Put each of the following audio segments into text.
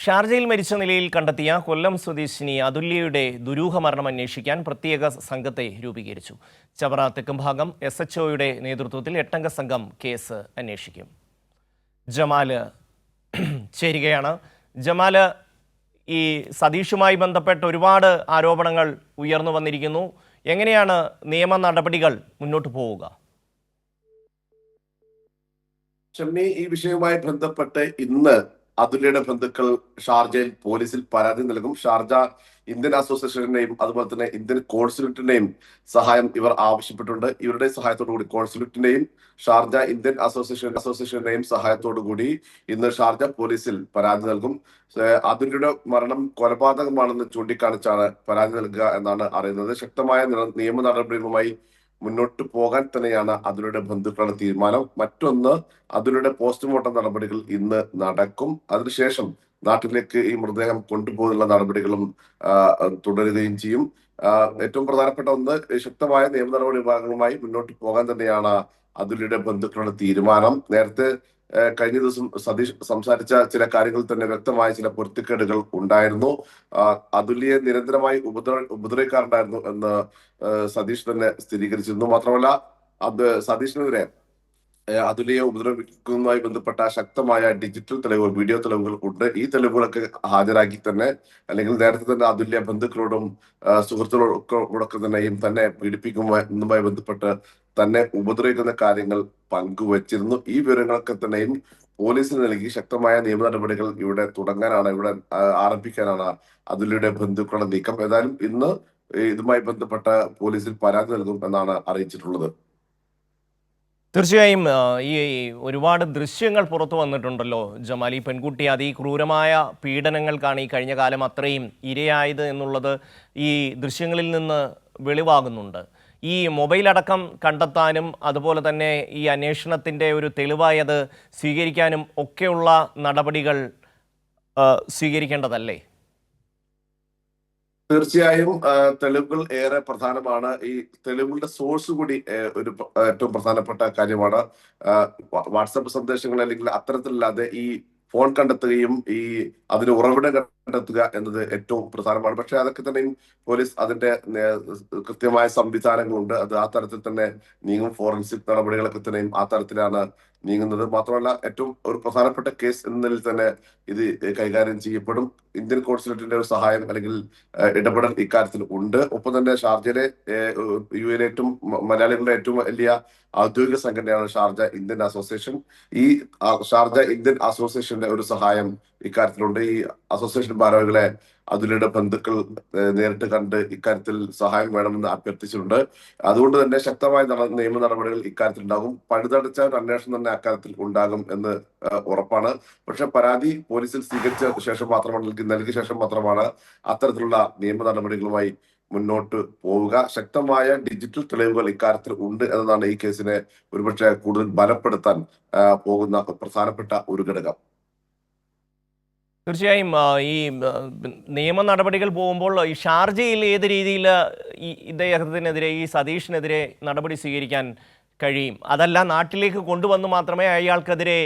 ഷാർജയിൽ മരിച്ച നിലയിൽ കണ്ടെത്തിയ കൊല്ലം സ്വദേശിനി അതുല്യയുടെ ദുരൂഹമരണം അന്വേഷിക്കാൻ പ്രത്യേക സംഘത്തെ രൂപീകരിച്ചു. ചവറ തെക്കുംഭാഗം SHOയുടെ നേതൃത്വത്തിൽ 8-അംഗ സംഘം കേസ് അന്വേഷിക്കും. ജമാല് ചേരുകയാണ്. ജമാല്, ഈ സതീഷുമായി ബന്ധപ്പെട്ട് ഒരുപാട് ആരോപണങ്ങൾ ഉയർന്നു വന്നിരിക്കുന്നു. എങ്ങനെയാണ് നിയമ നടപടികൾ മുന്നോട്ട് പോവുക? ഷമ്മി, ഈ വിഷയവുമായി ബന്ധപ്പെട്ട് ഇന്ന് അതുല്യയുടെ ബന്ധുക്കൾ ഷാർജയിൽ പോലീസിൽ പരാതി നൽകും. ഷാർജ ഇന്ത്യൻ അസോസിയേഷന്റെയും അതുപോലെ തന്നെ ഇന്ത്യൻ കോൺസുലേറ്റിന്റെയും സഹായം ഇവർ ആവശ്യപ്പെട്ടിട്ടുണ്ട്. ഇവരുടെ സഹായത്തോടു കൂടി കോൺസുലേറ്റിന്റെയും ഷാർജ ഇന്ത്യൻ അസോസിയേഷന്റെയും സഹായത്തോടു കൂടി ഇന്ന് ഷാർജ പോലീസിൽ പരാതി നൽകും. അതുല്യയുടെ മരണം കൊലപാതകമാണെന്ന് ചൂണ്ടിക്കാണിച്ചാണ് പരാതി നൽകുക എന്നാണ് അറിയുന്നത്. ശക്തമായ നിയമ നടപടികളുമായി മുന്നോട്ട് പോകാൻ തന്നെയാണ് അതുല്യയുടെ ബന്ധുക്കളുടെ തീരുമാനം. മറ്റൊന്ന്, അതുല്യയുടെ പോസ്റ്റ്മോർട്ടം നടപടികൾ ഇന്ന് നടക്കും. അതിനുശേഷം നാട്ടിലേക്ക് ഈ മൃതദേഹം കൊണ്ടുപോകുന്ന നടപടികളും തുടരുകയും ചെയ്യും. ഏറ്റവും പ്രധാനപ്പെട്ട ഒന്ന്, ശക്തമായ നിയമ നടപടി വിഭാഗങ്ങളുമായി മുന്നോട്ട് പോകാൻ തന്നെയാണ് അതുല്യയുടെ ബന്ധുക്കളുടെ തീരുമാനം. നേരത്തെ കഴിഞ്ഞ ദിവസം സതീഷ് സംസാരിച്ച ചില കാര്യങ്ങൾ തന്നെ വ്യക്തമായ ചില പൊരുത്തക്കേടുകൾ ഉണ്ടായിരുന്നു. അതുല്യയെ നിരന്തരമായി ഉപദ്രവിക്കാറുണ്ടായിരുന്നു എന്ന് സതീഷ് തന്നെ സ്ഥിരീകരിച്ചിരുന്നു. മാത്രമല്ല, അത് സതീഷിനെതിരെ അതുല്യയെ ഉപദ്രവിക്കുന്നതുമായി ബന്ധപ്പെട്ട ശക്തമായ ഡിജിറ്റൽ തെളിവുകൾ, വീഡിയോ തെളിവുകൾ ഉണ്ട്. ഈ തെളിവുകളൊക്കെ ഹാജരാക്കി തന്നെ, അല്ലെങ്കിൽ നേരത്തെ തന്നെ അതുല്യ ബന്ധുക്കളോടും സുഹൃത്തുക്കളോടൊക്കെ തന്നെ പീഡിപ്പിക്കുന്നതുമായി ബന്ധപ്പെട്ട് തന്നെ ഉപദ്രവിക്കുന്ന കാര്യങ്ങൾ പങ്കുവച്ചിരുന്നു. ഈ വിവരങ്ങളൊക്കെ തന്നെയും പോലീസിന് നൽകി ശക്തമായ നിയമ നടപടികൾ ഇവിടെ ആരംഭിക്കാനാണ് അതുല്യയുടെ ബന്ധുക്കളുടെ നീക്കം. ഏതായാലും ഇന്ന് ഇതുമായി ബന്ധപ്പെട്ട പോലീസിൽ പരാതി നൽകും എന്നാണ് അറിയിച്ചിട്ടുള്ളത്. തീർച്ചയായും ഈ ഒരുപാട് ദൃശ്യങ്ങൾ പുറത്തു വന്നിട്ടുണ്ടല്ലോ ജമാൽ. ഈ പെൺകുട്ടി അതിക്രൂരമായ പീഡനങ്ങൾക്കാണ് ഈ കഴിഞ്ഞ കാലം അത്രയും ഇരയായത് എന്നുള്ളത് ഈ ദൃശ്യങ്ങളിൽ നിന്ന് വെളിവാകുന്നുണ്ട്. ഈ മൊബൈൽ അടക്കം കണ്ടെത്താനും അതുപോലെ തന്നെ ഈ അന്വേഷണത്തിൻ്റെ ഒരു തെളിവായി അത് സ്വീകരിക്കാനും ഒക്കെയുള്ള നടപടികൾ സ്വീകരിക്കേണ്ടതല്ലേ? തീർച്ചയായും തെളിവുകൾ ഏറെ പ്രധാനമാണ്. ഈ തെളിവുകളുടെ സോഴ്സ് കൂടി ഒരു ഏറ്റവും പ്രധാനപ്പെട്ട കാര്യമാണ്. വാട്സപ്പ് സന്ദേശങ്ങൾ അല്ലെങ്കിൽ അത്തരത്തിലല്ലാതെ ഈ ഫോൺ കണ്ടെത്തുകയും അതിന് ഉറവിടം കണ്ടെത്തുക എന്നത് ഏറ്റവും പ്രധാനമാണ്. പക്ഷെ അതൊക്കെ തന്നെയും പോലീസ് അതിന്റെ കൃത്യമായ സംവിധാനങ്ങളുണ്ട്. അത് ആ തരത്തിൽ തന്നെ നീങ്ങും. ഫോറൻസിക് നടപടികളൊക്കെ തന്നെയും ആ തരത്തിലാണ് നീങ്ങുന്നത്. മാത്രമല്ല, ഏറ്റവും ഒരു പ്രധാനപ്പെട്ട കേസ് എന്ന നിലയിൽ തന്നെ ഇത് കൈകാര്യം ചെയ്യപ്പെടും. ഇന്ത്യൻ കോൺസുലേറ്റിന്റെ ഒരു സഹായം അല്ലെങ്കിൽ ഇടപെടൽ ഇക്കാര്യത്തിൽ ഉണ്ട്. ഒപ്പം തന്നെ ഷാർജയിലെ UAE ഏറ്റവും മലയാളികളുടെ ഏറ്റവും വലിയ ഔദ്യോഗിക സംഘടനയാണ് ഷാർജ ഇന്ത്യൻ അസോസിയേഷൻ. ഈ ഷാർജ ഇന്ത്യൻ അസോസിയേഷന്റെ ഒരു സഹായം ഇക്കാര്യത്തിലുണ്ട്. ഈ അസോസിയേഷൻ ഭാരവാഹികളെ അതുല്യയുടെ ബന്ധുക്കൾ നേരിട്ട് കണ്ട് ഇക്കാര്യത്തിൽ സഹായം വേണമെന്ന് അഭ്യർത്ഥിച്ചിട്ടുണ്ട്. അതുകൊണ്ട് തന്നെ ശക്തമായ നിയമ നടപടികൾ ഇക്കാര്യത്തിൽ ഉണ്ടാകും. പഴുതടച്ച ഒരു അന്വേഷണം തന്നെ അക്കാര്യത്തിൽ ഉണ്ടാകും എന്ന് ഉറപ്പാണ്. പക്ഷെ പരാതി പോലീസിൽ സ്വീകരിച്ച ശേഷം മാത്രമാണ്, നൽകിയ ശേഷം മാത്രമാണ് അത്തരത്തിലുള്ള നിയമ നടപടികളുമായി മുന്നോട്ട് പോവുക. ശക്തമായ ഡിജിറ്റൽ തെളിവുകൾ ഇക്കാര്യത്തിൽ ഉണ്ട് എന്നതാണ് ഈ കേസിനെ ഒരുപക്ഷെ കൂടുതൽ ബലപ്പെടുത്താൻ പോകുന്ന പ്രധാനപ്പെട്ട ഒരു ഘടകം. തീർച്ചയായും ഈ നിയമ നടപടികൾ പോകുമ്പോൾ ഈ ഷാർജയിൽ ഏത് രീതിയിൽ ഇദ്ദേഹത്തിനെതിരെ, ഈ സതീഷിനെതിരെ നടപടി സ്വീകരിക്കാൻ കഴിയും? അതല്ല, നാട്ടിലേക്ക് കൊണ്ടുവന്ന് മാത്രമേ അയാൾക്കെതിരെ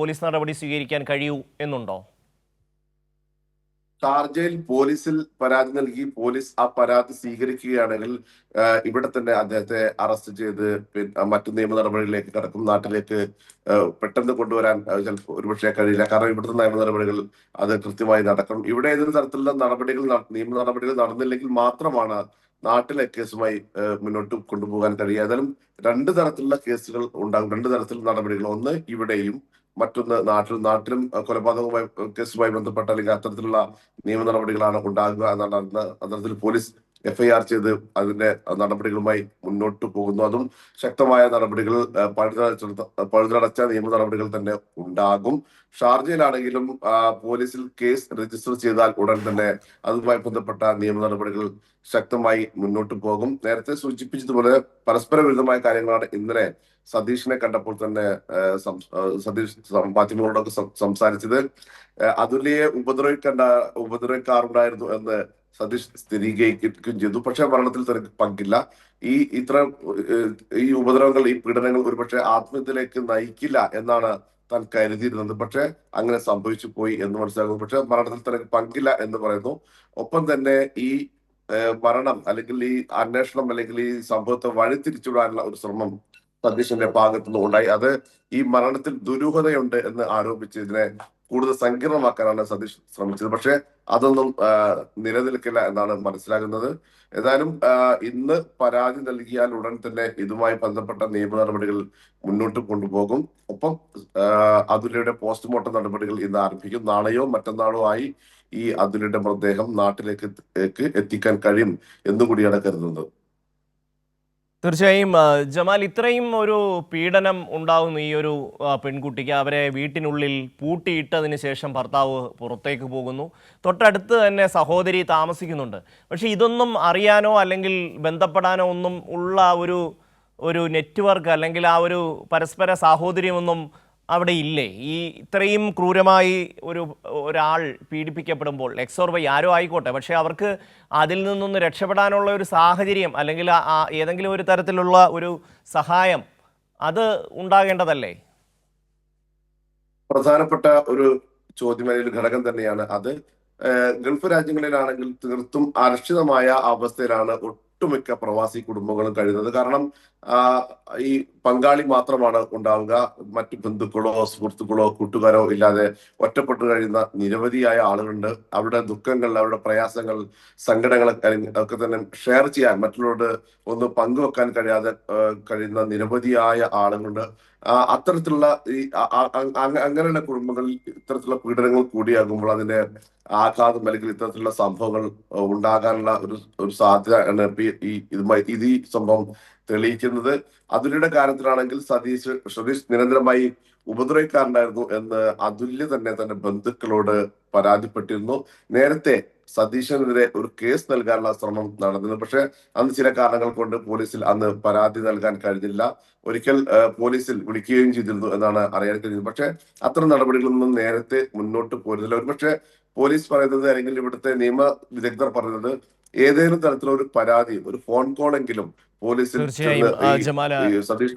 പോലീസ് നടപടി സ്വീകരിക്കാൻ കഴിയൂ എന്നുണ്ടോ? ഷാർജയിൽ പോലീസിൽ പരാതി നൽകി പോലീസ് ആ പരാതി സ്വീകരിക്കുകയാണെങ്കിൽ ഇവിടെ തന്നെ അദ്ദേഹത്തെ അറസ്റ്റ് ചെയ്ത് മറ്റു നിയമ നടപടികളിലേക്ക് കടക്കും. നാട്ടിലേക്ക് പെട്ടെന്ന് കൊണ്ടുവരാൻ ചിലപ്പോൾ ഒരുപക്ഷെ കഴിയില്ല. കാരണം ഇവിടുത്തെ നിയമ നടപടികൾ അത് കൃത്യമായി നടക്കണം. ഇവിടെ ഏതൊരു തരത്തിലുള്ള നിയമ നടപടികൾ നടന്നില്ലെങ്കിൽ മാത്രമാണ് നാട്ടിലെ കേസുമായി മുന്നോട്ട് കൊണ്ടുപോകാൻ കഴിയുക. ഏതായാലും രണ്ട് തരത്തിലുള്ള കേസുകൾ ഉണ്ടാകും, രണ്ട് തരത്തിലുള്ള നടപടികൾ. ഒന്ന് ഇവിടെയും, മറ്റൊന്ന് നാട്ടിലും കൊലപാതകവുമായി കേസുമായി ബന്ധപ്പെട്ട അല്ലെങ്കിൽ അത്തരത്തിലുള്ള നിയമ നടപടികളാണ് ഉണ്ടാകുക എന്നാണ് അത്തരത്തിൽ പോലീസ് FIR ചെയ്ത് അതിന്റെ നടപടികളുമായി മുന്നോട്ട് പോകുന്നു. അതും ശക്തമായ നടപടികൾ, പഴുതടച്ച നിയമ നടപടികൾ തന്നെ ഉണ്ടാകും. ഷാർജയിലാണെങ്കിലും പോലീസിൽ കേസ് രജിസ്റ്റർ ചെയ്താൽ ഉടൻ തന്നെ അതുമായി ബന്ധപ്പെട്ട നിയമ നടപടികൾ ശക്തമായി മുന്നോട്ട് പോകും. നേരത്തെ സൂചിപ്പിച്ചതുപോലെ പരസ്പര വിരുദ്ധമായ കാര്യങ്ങളാണ് ഇന്നലെ സതീഷിനെ കണ്ടപ്പോൾ തന്നെ സതീഷ് മാധ്യമങ്ങളോടൊക്കെ സംസാരിച്ചത്. അതുല്യയെ ഉപദ്രവിക്കാറുണ്ടായിരുന്നു എന്ന് സതീഷ് സ്ഥിരീകരിക്കുകയും ചെയ്തു. പക്ഷെ മരണത്തിൽ തനിക്ക് പങ്കില്ല. ഈ ഉപദ്രവങ്ങൾ, ഈ പീഡനങ്ങൾ ഒരുപക്ഷെ ആത്മഹത്യയിലേക്ക് നയിക്കില്ല എന്നാണ് താൻ കരുതിയിരുന്നത്. പക്ഷെ അങ്ങനെ സംഭവിച്ചു പോയി എന്ന് മനസ്സിലാക്കുന്നു. പക്ഷെ മരണത്തിൽ തനിക്ക് പങ്കില്ല എന്ന് പറയുന്നു. ഒപ്പം തന്നെ ഈ മരണം അല്ലെങ്കിൽ ഈ അന്വേഷണം അല്ലെങ്കിൽ ഈ സംഭവത്തെ വഴിതിരിച്ചുവിടാനുള്ള ഒരു ശ്രമം സതീശന്റെ ഭാഗത്തുനിന്ന് ഉണ്ടായി. അത് ഈ മരണത്തിൽ ദുരൂഹതയുണ്ട് എന്ന് ആരോപിച്ച് ഇതിനെ കൂടുതൽ സങ്കീർണമാക്കാനാണ് സതീഷ് ശ്രമിച്ചത്. പക്ഷെ അതൊന്നും നിലനിൽക്കില്ല എന്നാണ് മനസ്സിലാകുന്നത്. ഏതായാലും ഇന്ന് പരാതി നൽകിയാൽ ഉടൻ തന്നെ ഇതുമായി ബന്ധപ്പെട്ട നിയമ നടപടികൾ മുന്നോട്ട് കൊണ്ടുപോകും. ഒപ്പം അതുലയുടെ പോസ്റ്റ്മോർട്ടം നടപടികൾ ഇന്ന് ആരംഭിക്കും. നാളെയോ മറ്റന്നാളോ ആയി ഈ അതുലയുടെ മൃതദേഹം നാട്ടിലേക്ക് എത്തിക്കാൻ കഴിയും എന്നുകൂടിയാണ് കരുതുന്നത്. തീർച്ചയായും ജമാൽ, ഇത്രയും ഒരു പീഡനം ഉണ്ടാകുന്നു ഈ ഒരു പെൺകുട്ടിക്ക്. അവരെ വീട്ടിനുള്ളിൽ പൂട്ടിയിട്ടതിന് ശേഷം ഭർത്താവ് പുറത്തേക്ക് പോകുന്നു. തൊട്ടടുത്ത് തന്നെ സഹോദരി താമസിക്കുന്നുണ്ട്. പക്ഷേ ഇതൊന്നും അറിയാനോ അല്ലെങ്കിൽ ബന്ധപ്പെടാനോ ഒന്നും ഉള്ള ഒരു നെറ്റ്വർക്ക് അല്ലെങ്കിൽ ആ ഒരു പരസ്പര സാഹോദര്യമൊന്നും അവിടെ ഇല്ലേ? ഈ ഇത്രയും ക്രൂരമായി ഒരാൾ പീഡിപ്പിക്കപ്പെടുമ്പോൾ എക്സ് ഓർ വൈ ആരോ ആയിക്കോട്ടെ, പക്ഷേ അവർക്ക് അതിൽ നിന്നൊന്ന് രക്ഷപ്പെടാനുള്ള ഒരു സാഹചര്യം അല്ലെങ്കിൽ ഏതെങ്കിലും ഒരു തരത്തിലുള്ള ഒരു സഹായം അത് ഉണ്ടാകേണ്ടതല്ലേ? പ്രധാനപ്പെട്ട ഒരു ചോദ്യം, ഒരു ഘടകം തന്നെയാണ് അത്. ഗൾഫ് രാജ്യങ്ങളിലാണെങ്കിൽ തീർത്തും അരക്ഷിതമായ അവസ്ഥയിലാണ് ഒട്ടുമിക്ക പ്രവാസി കുടുംബങ്ങളും കഴിയുന്നത്. കാരണം ഈ പങ്കാളി മാത്രമാണ് ഉണ്ടാവുക. മറ്റു ബന്ധുക്കളോ സുഹൃത്തുക്കളോ കൂട്ടുകാരോ ഇല്ലാതെ ഒറ്റപ്പെട്ടു കഴിയുന്ന നിരവധിയായ ആളുകളുണ്ട്. അവരുടെ ദുഃഖങ്ങൾ, അവരുടെ പ്രയാസങ്ങൾ, സങ്കടങ്ങൾ ഒക്കെ തന്നെ ഷെയർ ചെയ്യാൻ, മറ്റുള്ളവരോട് ഒന്ന് പങ്കുവെക്കാൻ കഴിയാതെ കഴിയുന്ന നിരവധിയായ ആളുകളുണ്ട്. അത്തരത്തിലുള്ള ഈ അങ്ങനെയുള്ള കുടുംബങ്ങളിൽ ഇത്തരത്തിലുള്ള പീഡനങ്ങൾ കൂടിയാകുമ്പോൾ അതിന്റെ ആഘാതം അല്ലെങ്കിൽ ഇത്തരത്തിലുള്ള സംഭവങ്ങൾ ഉണ്ടാകാനുള്ള ഒരു സാധ്യത ഈ സംഭവം തെളിയിക്കുന്നത്. അതുല്യയുടെ കാര്യത്തിലാണെങ്കിൽ സതീഷ് നിരന്തരമായി ഉപദ്രവിക്കാറുണ്ടായിരുന്നു എന്ന് അതുല്യ തന്നെ തന്റെ ബന്ധുക്കളോട് പരാതിപ്പെട്ടിരുന്നു. നേരത്തെ സതീശനെതിരെ ഒരു കേസ് നൽകാനുള്ള ശ്രമം നടന്നിരുന്നു. പക്ഷെ അന്ന് ചില കാരണങ്ങൾ കൊണ്ട് പോലീസിൽ അന്ന് പരാതി നൽകാൻ കഴിഞ്ഞില്ല. ഒരിക്കൽ പോലീസിൽ വിളിക്കുകയും ചെയ്തിരുന്നു എന്നാണ് അറിയാൻ കഴിഞ്ഞത്. പക്ഷെ അത്തരം നടപടികളൊന്നും നേരത്തെ മുന്നോട്ട് പോരുന്നില്ല. ഒരുപക്ഷെ പോലീസ് പറയുന്നത് അല്ലെങ്കിൽ ഇവിടുത്തെ നിയമ വിദഗ്ധർ പറയുന്നത് ഏതെങ്കിലും തരത്തിലുള്ള ഒരു പരാതി, ഒരു ഫോൺ കോളെങ്കിലും പോലീസിൽ തീർച്ചയായും ചെന്ന് ജമാല, ഈ സതീഷ്